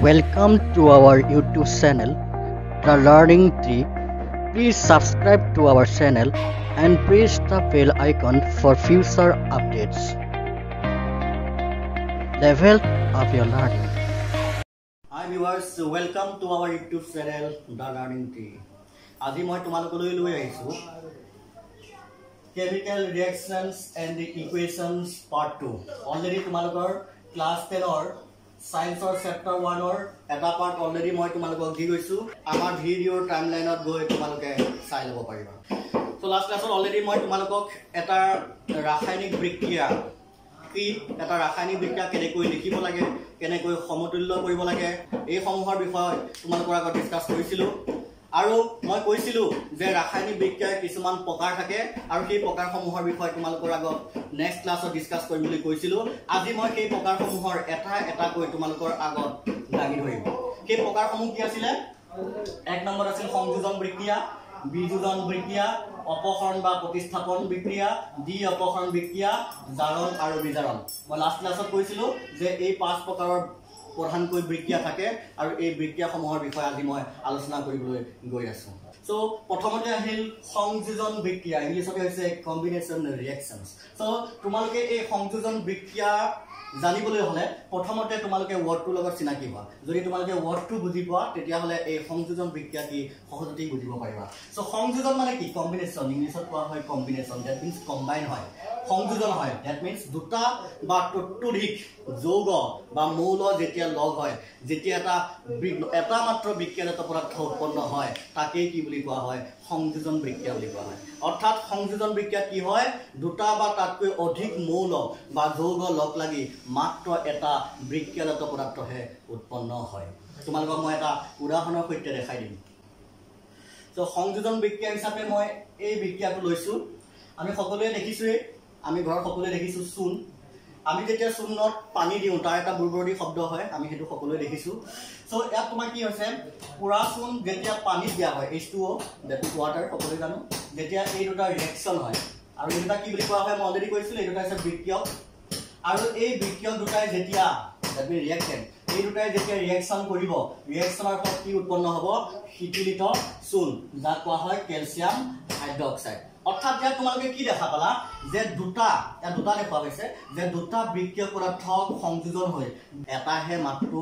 Welcome to our YouTube channel, The Learning Tree. Please subscribe to our channel and press the bell icon for future updates. Level of your learning. Hi viewers, welcome to our YouTube channel, The Learning Tree. আজি মই তোমালোকলৈ লৈ আহিছো Chemical Reactions and the Equations Part 2. Already তোমালোকৰ class 10 or Science or Chapter 1 or এটা part already মই তোমালোকক দি গৈছো আমাৰ ভিডিওৰ টাইমলাইনত গৈ তোমালোকে চাই ল'ব পাৰিবা so last classত already মই তোমালোকক এটা ৰাসায়নিক বিক্ৰিয়া কি এটা ৰাসায়নিক বিক্ৰিয়া কেনেকৈ লিখিব লাগে কেনেকৈ সমতুল্য কৰিব লাগে এই সমূহৰ বিষয় তোমালোকৰ আগত ডিসকাস কৰিছিলো আৰু মই কৈছিলো যে ৰাসায়নিক বিক্ৰিয়াৰ কিছুমান প্ৰকাৰ থাকে আৰু সেই প্ৰকাৰসমূহৰ বিষয় তোমালোকৰ আগত নেক্সট ক্লাছত ডিসকাস কৰিম বুলি কৈছিলো আজি মই সেই প্ৰকাৰসমূহৰ এটা কৈ তোমালোকৰ আগত দাঙি ধৰিম সেই প্ৰকাৰসমূহ কি আছিল এক নম্বৰ আছিল সংযোজন বিক্ৰিয়া বিযোজন বিক্ৰিয়া অপসৰণ বা প্ৰতিস্থাপন বিক্ৰিয়া দ্বি অপসৰণ বিক্ৰিয়া জাৰণ আৰু বিজাৰণ মই লাষ্ট ক্লাছত কৈছিলো যে এই পাঁচ প্ৰকাৰৰ প্ৰধানকৈ বিক্ৰিয়া থাকে আৰু এই বিক্ৰিয়াসমূহৰ বিষয়ে আজি মই আলোচনা কৰিবলৈ গৈ আছো সো প্ৰথমতে আহিল সংযোজন বিক্ৰিয়া ইংলিছত হৈছে কম্বিনেশন ৰিঅ্যাকশনস সো তোমালোকে এই সংযোজন বিক্ৰিয়া জানিবলৈ হলে প্ৰথমতে তোমালোকে ওয়াৰ্ডটোৰ লগত চিনাকি হোৱা যদি তোমালোকে ওয়াৰ্ডটো বুজি পোৱা তেতিয়া হলে এই সংযোজন বিক্ৰিয়া কি সহজতে বুজিব পাৰিবা সো সংযোজন মানে কি কম্বিনেশন ইংলিছত কোৱা হয় কম্বিনেশন দ্যাট মিন্স কম্বাইন হয় সংযোজন হয় দ্যাট মিন্স দুটা বা ততোধিক যৌগ বা মৌল যেতিয়া লগ হয় যেতিয়া এটা মাত্ৰ বিক্ৰিয়াজাত পদাৰ্থ উৎপন্ন হয় তাকেই কি বুলি কোৱা হয় সংযোজন বিক্ৰিয়া বুলি কোৱা হয় অৰ্থাৎ সংযোজন বিক্ৰিয়া কি হয় দুটা বা তাতকৈ অধিক মৌল বা যৌগ লগ লাগি মাত্ৰ এটা বিক্ৰিয়াজাত পদাৰ্থহে উৎপন্ন হয় তোমালোকক মই এটা উদাহৰণৰ সৈতে দেখাই দিম তো সংযোজন বিক্ৰিয়া হিচাপে মই এই বিক্ৰিয়াটো লৈছো আমি সকলোৱে দেখিছোৱে আমি ঘৰ সকলোৱে দেখিছো চূণ আমি যেতিয়া চূণত পানী দিও তাৰ এটা বুৰবুৰদি শব্দ হয় আমি হেতু সকলোৱে দেখিছো সো ইয়াত তোমাৰ কি হৈছে পুৰা চূণ যেতিয়া পানীত দিয়া হয় H2O দ্যাট ইজ ওয়াটাৰ সকলোৱে জানো যেতিয়া এই দুটা ৰিঅ্যাকশন হয় আৰু এই দুটা কি বুলি কোৱা হয় মই অলৰেডি কৈছিলো এই দুটা হৈছে বিক্ৰিয়ক আৰু এই বিক্ৰিয়ক দুটাই যেতিয়া দ্যাট মিন ৰিঅ্যাকশন এই দুটাই যেতিয়া ৰিঅ্যাকশন কৰিব ৰিঅ্যাকশনৰ ফলত কি উৎপন্ন হ'ব শীতলিত চূণ যাক কোৱা হয় ক্যালসিয়াম হাইড্ৰক্সাইড অৰ্থাৎ ইয়াত তোমালোকে কি দেখা পালা যে দুটা দেখা হৈছে যে দুটা বিক্ৰিয়ক পদাৰ্থ সংযোজন হৈ এটাহে মাত্ৰ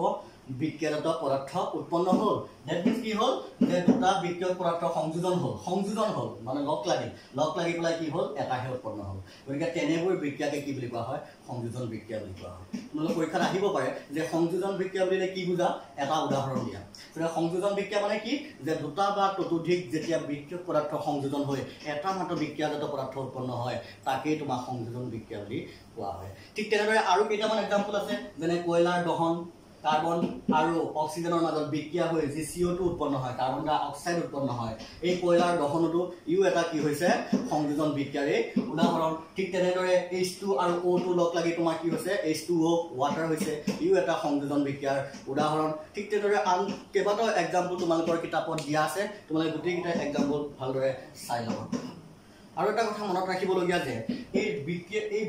বিক্ৰিয়াজাত পদাৰ্থ উৎপন্ন হ'ল দ্যাট মিন্স কি হ'ল যে দুটা বিক্ৰিয়ক পদাৰ্থ সংযোজন হ'ল মানে লগ লাগি পেলাই কি হ'ল এটাহে উৎপন্ন হ'ল গতিকে তেনেবোৰ বিক্ৰিয়াকে কি বুলি কোৱা হয় সংযোজন বিক্ৰিয়া বুলি কোৱা হয় তোমালোকৰ পৰীক্ষাত আহিব পাৰে যে সংযোজন বিক্ৰিয়া বুলিলে কি বুজা এটা উদাহৰণ দিয়া গতিকে সংযোজন বিক্ৰিয়া মানে কি যে দুটা বা ততোধিক যেতিয়া বিক্ৰিয়ক পদাৰ্থ সংযোজন হৈ এটা মাত্ৰ বিক্ৰিয়াজাত পদাৰ্থ উৎপন্ন হয় তাকেই তোমাৰ সংযোজন বিক্ৰিয়া বুলি কোৱা হয় ঠিক তেনেদৰে আৰু কেইটামান এক্সাম্পল আছে যেনে কয়লাৰ দহন কাৰ্বন আৰু অক্সিজেনৰ মাজত বিক্ৰিয়া হৈ যি CO2 উৎপন্ন হয় কাৰ্বন ডাই অক্সাইড উৎপন্ন হয় এই কয়লাৰ দহনটো ইও এটা কি হৈছে সংযোজন বিক্ৰিয়াৰে উদাহৰণ ঠিক তেনেদৰে H2 আৰু O2 লগ লাগি তোমাৰ কি হৈছে H2O ওয়াটাৰ হৈছে ইও এটা সংযোজন বিক্ৰিয়াৰ উদাহৰণ ঠিক তেনেদৰে আন কেইবাটাও এক্সাম্পল তোমালোকৰ কিতাপত দিয়া আছে তোমালোকে গোটেইকেইটা এক্সাম্পল ভালদৰে চাই ল'বা আৰু এটা কথা মনত ৰাখিবলগীয়া যে এই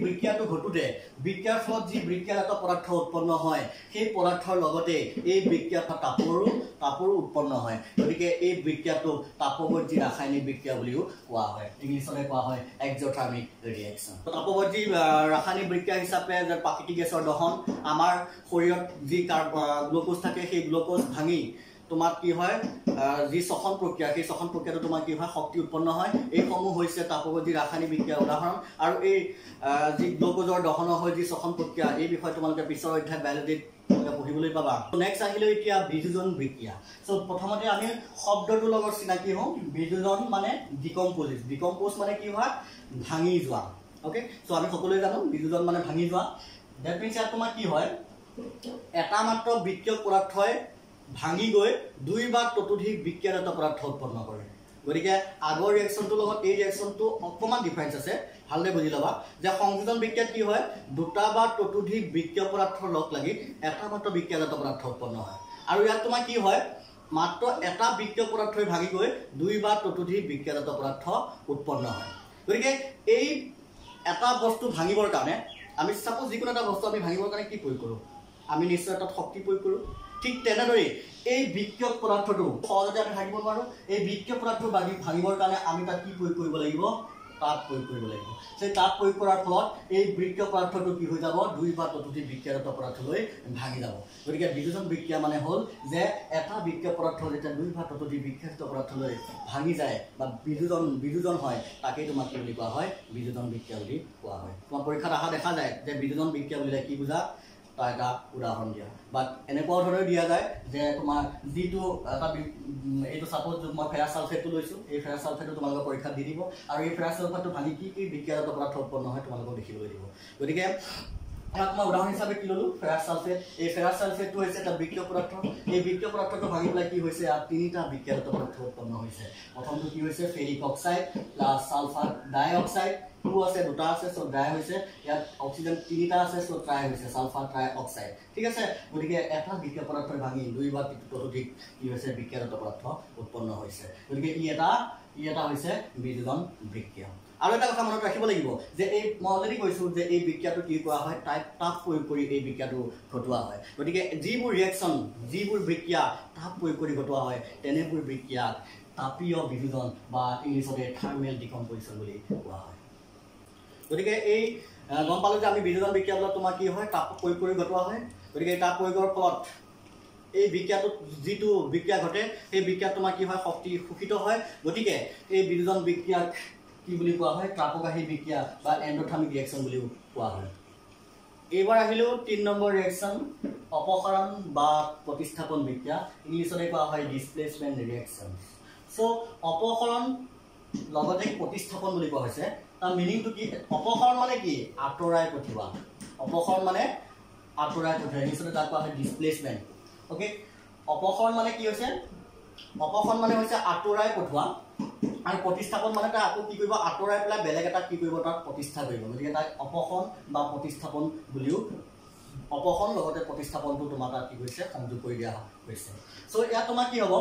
বিক্ৰিয়াটো ঘটুতে বিক্ৰিয়াৰ ফলত যি বিক্ৰিয়াজাত পদাৰ্থ উৎপন্ন হয় সেই পদাৰ্থৰ লগতে এই বিক্ৰিয়াত তাপৰো উৎপন্ন হয় গতিকে এই বিক্ৰিয়াটো তাপবৰ্জী ৰাসায়নিক বিক্ৰিয়া বুলিও কোৱা হয় ইংলিছতে কোৱা হয় এক্সোথাৰ্মিক ৰিঅ্যাকশন তাপবৰ্জী ৰাসায়নিক বিক্ৰিয়া হিচাপে যে প্ৰাকৃতিক গেছৰ দহন আমাৰ শৰীৰত যি গ্লুকোজ থাকে সেই গ্লুকোজ ভাঙি তোমাক কি হয় যি শ্বসন প্ৰক্ৰিয়া সেই শ্বসন প্ৰক্ৰিয়াটো তোমাৰ কি হয় শক্তি উৎপন্ন হয় এই সমূহ হৈছে তাপবৰ্জী ৰাসায়নিক বিক্ৰিয়াৰ উদাহৰণ আৰু এই যি গ্লুকোজৰ দহন হয় যি শ্বসন প্ৰক্ৰিয়া এই বিষয়ে তোমালোকে পিছৰ অধ্যায় বায়লজিত পঢ়িবলৈ পাবা নেক্সট আহিলে এতিয়া বিযোজন বিক্ৰিয়া সো প্ৰথমতে আমি শব্দটোৰ লগত চিনাকি হওঁ বিযোজন মানে ডিকম্পোজ মানে কি হয় ভাঙি যোৱা ওকে সো আমি সকলোৱে জানো বিযোজন মানে ভাঙি যোৱা দ্যাট মিন্স ইয়াত তোমাৰ কি হয় এটা মাত্ৰ বিক্ৰিয়ক পদাৰ্থই ভাঙি গৈ দুই বা ততোধিক বিক্ৰিয়াজাত পদাৰ্থ উৎপন্ন কৰে গতিকে আগৰ ৰিঅ্যাকশনটোৰ লগত এই ৰিঅ্যাকশনটো অকমান ডিফাৰেন্স আছে ভালদৰে বুজি ল'বা যে সংযোজন বিক্ৰিয়াত কি হয় দুটা বা ততোধিক বিক্ৰিয়ক পদাৰ্থ লগ লাগি এটা মাত্ৰ বিক্ৰিয়াজাত পদাৰ্থ উৎপন্ন হয় আৰু ইয়াত তোমাৰ কি হয় মাত্ৰ এটা বিক্ৰিয়ক পদাৰ্থই ভাঙি গৈ দুই বা ততোধিক বিক্ৰিয়াজাত পদাৰ্থ উৎপন্ন হয় গতিকে এই এটা বস্তু ভাঙিবৰ কাৰণে আমি সাপোজ যিকোনো এটা বস্তু আমি ভাঙিবৰ কাৰণে কি প্ৰয়োগ কৰোঁ আমি নিশ্চয় তাত শক্তি প্ৰয়োগ কৰোঁ ঠিক তেনেদৰে এই বিক্ৰিয়ক পদাৰ্থটো সহজতে আমি ভাঙিব নোৱাৰোঁ এই বিক্ৰিয়ক পদাৰ্থ ভাঙিবৰ কাৰণে আমি তাত কি প্ৰয়োগ কৰিব লাগিব তাপ প্ৰয়োগ কৰিব লাগিব সেই তাপ প্ৰয়োগ কৰাৰ ফলত এই বিক্ৰিয়ক পদাৰ্থটো কি হৈ যাব দুই বা ততোধিক বিক্ৰিয়াজাত পদাৰ্থলৈ ভাঙি যাব গতিকে বিযোজন বিক্ৰিয়া মানে হ'ল যে এটা বিক্ৰিয়ক পদাৰ্থ যেতিয়া দুই বা ততোধিক বিক্ৰিয়াজাত পদাৰ্থলৈ ভাঙি যায় বা বিযোজন হয় তাকেই তোমাক কি বুলি কোৱা হয় বিযোজন বিক্ৰিয়া বুলি কোৱা হয় তোমাৰ পৰীক্ষাত অহা দেখা যায় যে বিযোজন বিক্ৰিয়া বুলিলে কি বুজা তাৰ এটা উদাহৰণ দিয়া বাট এনেকুৱা ধৰণে দিয়া যায় যে তোমাৰ যিটো এটা এইটো সাপোজ মই ফেৰাছ সালফেটটো লৈছোঁ এই ফেৰাছ সালফেটটো তোমালোকৰ পৰীক্ষাত দি দিব আৰু এই ফেৰাছ সালফেটটো ভাঙি কি বিক্ৰিয়াজাত পদাৰ্থ উৎপন্ন হয় তোমালোকক দেখিবলৈ দিব গতিকে মই উদাহৰণ হিচাপে কি ল'লোঁ ফেৰাছ সালফেট এই ফেৰাছ সালফেটটো হৈছে এটা বিক্ৰিয়ক পদাৰ্থ এই বিক্ৰিয়ক পদাৰ্থটো ভাঙি পেলাই কি হৈছে ইয়াত তিনিটা বিক্ৰিয়াজাত পদাৰ্থ উৎপন্ন হৈছে প্ৰথমটো কি হৈছে ফেৰিক অক্সাইড প্লাছ ছালফাৰ ডাই অক্সাইড টু আছে দুটা আছে সো ড্ৰাই হৈছে ইয়াত অক্সিজেন তিনিটা আছে সো ট্ৰাই হৈছে সালফাৰ ট্ৰাই অক্সাইড ঠিক আছে গতিকে এটা বিক্ৰিয়া পদাৰ্থ ভাঙি দুই বা ততোধিক কি হৈছে বিক্ৰিয়াজাত পদাৰ্থ উৎপন্ন হৈছে গতিকে ই এটা হৈছে বিযোজন বিক্ৰিয়া আৰু এটা কথা মনত ৰাখিব লাগিব যে এই মই অলৰেডি কৈছোঁ যে এই বিক্ৰিয়াটো কি কৰা হয় তাপ প্ৰয়োগ কৰি এই বিক্ৰিয়াটো ঘটোৱা হয় গতিকে যিবোৰ ৰিয়েকশ্যন যিবোৰ বিক্ৰিয়া তাপ প্ৰয়োগ কৰি ঘটোৱা হয় তেনেবোৰ বিক্ৰিয়াক তাপীয় বিযোজন বা ইংলিছতে থাৰ্মেল ডিকম্পজিশ্যন বুলি কোৱা হয় গতিকে এই গম পালোঁ যে আমি বিযোজন বিক্ৰিয়াবিলাক তোমাৰ কি হয় তাপ প্ৰয়োগ কৰি ঘটোৱা হয় গতিকে এই তাপ প্ৰয়োগৰ ফলত এই বিক্ৰিয়াটোত যিটো বিক্ৰিয়া ঘটে সেই বিক্ৰিয়াত তোমাৰ কি হয় শক্তি শোষিত হয় গতিকে এই বিযোজন বিক্ৰিয়াক কি বুলি কোৱা হয় তাপকাহী বিক্ৰিয়া বা এণ্ডোথাৰ্মিক ৰিয়েকশ্যন বুলিও কোৱা হয় এইবাৰ আহিলেও ৩ নম্বৰ ৰিয়েকশ্যন অপসাৰণ বা প্ৰতিস্থাপন বিক্ৰিয়া ইংলিছতে কোৱা হয় ডিছপ্লেচমেণ্ট ৰিয়েকশ্যন সো অপসাৰণ লগতে প্ৰতিস্থাপন বুলি কোৱা হৈছে তাৰ মিনিংটো কি অপসাৰণ মানে কি আঁতৰাই পঠিওৱা অপসাৰণ মানে আঁতৰাই পঠিওৱা ইংলিছতে তাক কোৱা হয় ডিছপ্লেচমেণ্ট ওকে অপসাৰণ মানে কি হৈছে অপসাৰণ মানে হৈছে আঁতৰাই পঠিওৱা আৰু প্ৰতিস্থাপন মানে তাক আকৌ কি কৰিব আঁতৰাই পেলাই বেলেগ এটা কি কৰিব তাক প্ৰতিষ্ঠা কৰিব গতিকে তাক অপসাৰণ বা প্ৰতিস্থাপন বুলিও অপসাৰণ লগতে প্ৰতিস্থাপনটো তোমাৰ তাত কি হৈছে সংযোগ কৰি দিয়া হৈছে সো ইয়াত তোমাৰ কি হ'ব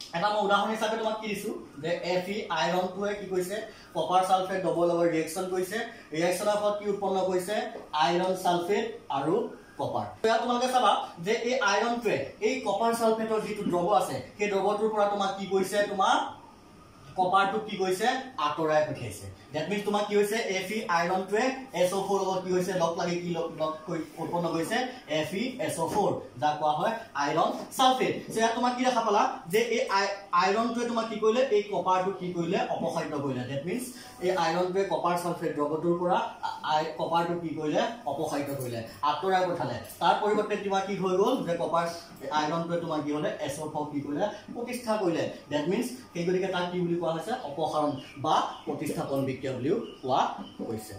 এটা মই উদাহৰণ হিচাপে তোমাক কি দিছোঁ যে Fe আইৰণটোৱে কি কৰিছে কপাৰ সালফেট ডবল লগৰ ৰিয়েকশ্যন কৰিছে ৰিয়েকশ্যনৰ ফলত কি উৎপন্ন কৰিছে আইৰণ সালফেট আৰু কপাৰ ইয়াত তোমালোকে চাবা যে এই আইৰণটোৱে এই কপাৰ সালফেটৰ যিটো দ্ৰৱ আছে সেই দ্ৰৱটোৰ পৰা তোমাক কি কৰিছে তোমাৰ কপাৰটো কি কৰিছে আঁতৰাই পঠিয়াইছে দ্যাট মিন্স তোমাৰ কি হৈছে Fe আইৰণটোৱে SO4 লগত কি হৈছে লগ লাগি কি লগ উৎপন্ন কৰিছে FeSO4 যাক কোৱা হয় আইৰণ সালফেট সেয়া তোমাক কি দেখা পালা যে এই আইৰণটোৱে তোমাক কি কৰিলে এই কপাৰটো কি কৰিলে অপসাৰিত কৰিলে দ্যাট মিন্স এই আইৰণটোৱে কপাৰ সালফেট দ্ৰৱটোৰ পৰা কপাৰটো কি কৰিলে অপসাৰিত কৰিলে আঁতৰাই পঠালে তাৰ পৰিৱৰ্তে তোমাৰ কি হৈ গ'ল যে কপাৰ আইৰণটোৱে তোমাৰ কি হ'লে SO4 কি কৰিলে প্ৰতিষ্ঠা কৰিলে দ্যাট মিন্স সেই গতিকে তাক কি বুলি কোৱা হৈছে অপসাৰণ বা প্ৰতিস্থাপন বিক্ৰিয়া বুলিও কোৱা হৈছে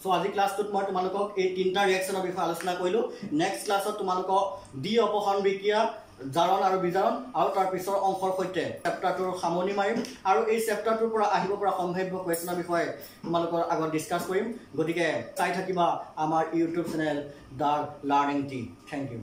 সো আজি ক্লাছটোত মই তোমালোকক এই তিনিটা ৰিয়েকশ্যনৰ বিষয়ে আলোচনা কৰিলোঁ নেক্সট ক্লাছত তোমালোকক ডি অপসাৰণ বিক্ৰিয়া জাৰণ আৰু বিজাৰণ আৰু তাৰ পিছৰ অংশৰ সৈতে চেপ্টাৰটোৰ সামৰণি মাৰিম আৰু এই চেপ্টাৰটোৰ পৰা আহিব পৰা সম্ভাৱ্য কুৱেশ্যনৰ বিষয়ে তোমালোকৰ আগত ডিছকাছ কৰিম গতিকে চাই থাকিবা আমাৰ YouTube channel the learning team thank U